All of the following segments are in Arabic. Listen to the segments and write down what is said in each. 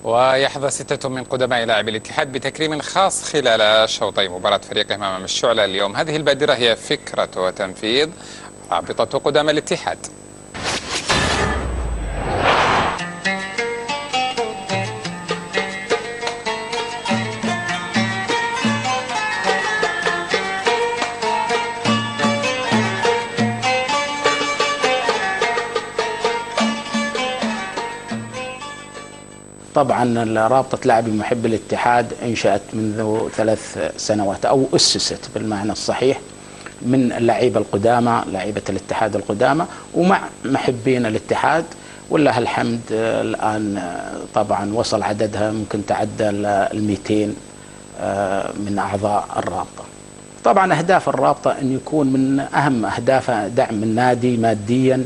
ويحظى ستة من قدماء لاعبي الاتحاد بتكريم خاص خلال شوطي مباراة فريقهم أمام الشعلة اليوم. هذه البادرة هي فكرة وتنفيذ رابطة قدماء الاتحاد. طبعا رابطة لاعبي محبي الاتحاد انشأت منذ 3 سنوات أو أسست بالمعنى الصحيح من اللعيبة القدامى، لعيبة الاتحاد القدامى، ومع محبين الاتحاد. ولله الحمد الآن طبعا وصل عددها ممكن تعدى 200 من أعضاء الرابطة. طبعا أهداف الرابطة أن يكون من أهم أهدافها دعم النادي ماديا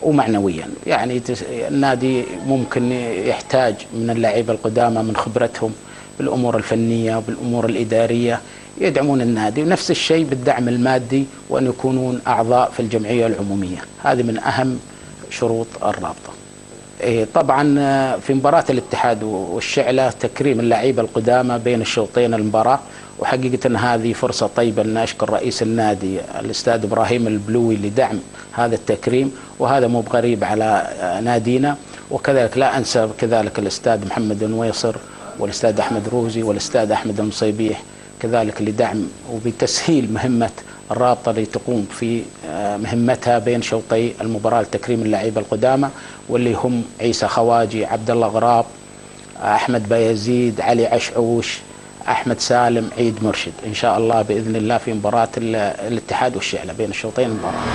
ومعنويا. يعني النادي ممكن يحتاج من اللعيبة القدامى من خبرتهم بالأمور الفنية وبالأمور الإدارية يدعمون النادي، ونفس الشيء بالدعم المادي وأن يكونون أعضاء في الجمعية العمومية. هذه من أهم شروط الرابطة. طبعا في مباراة الاتحاد والشعلة تكريم اللعيبة القدامى بين الشوطين المباراة، وحقيقة هذه فرصة طيبة أن أشكر رئيس النادي الأستاذ إبراهيم البلوي لدعم هذا التكريم، وهذا مو بغريب على نادينا. وكذلك لا أنسى كذلك الأستاذ محمد النويصر والأستاذ أحمد روزي والأستاذ أحمد المصيبيح كذلك لدعم وبتسهيل مهمة الرابطة لتقوم في مهمتها بين شوطي المباراة لتكريم اللعيبة القدامى، واللي هم عيسى خواجي، عبد الله غراب، أحمد بايزيد، علي عشعوش، أحمد سالم، عيد مرشد، إن شاء الله بإذن الله في مباراة الاتحاد والشعلة بين الشوطين المباراة.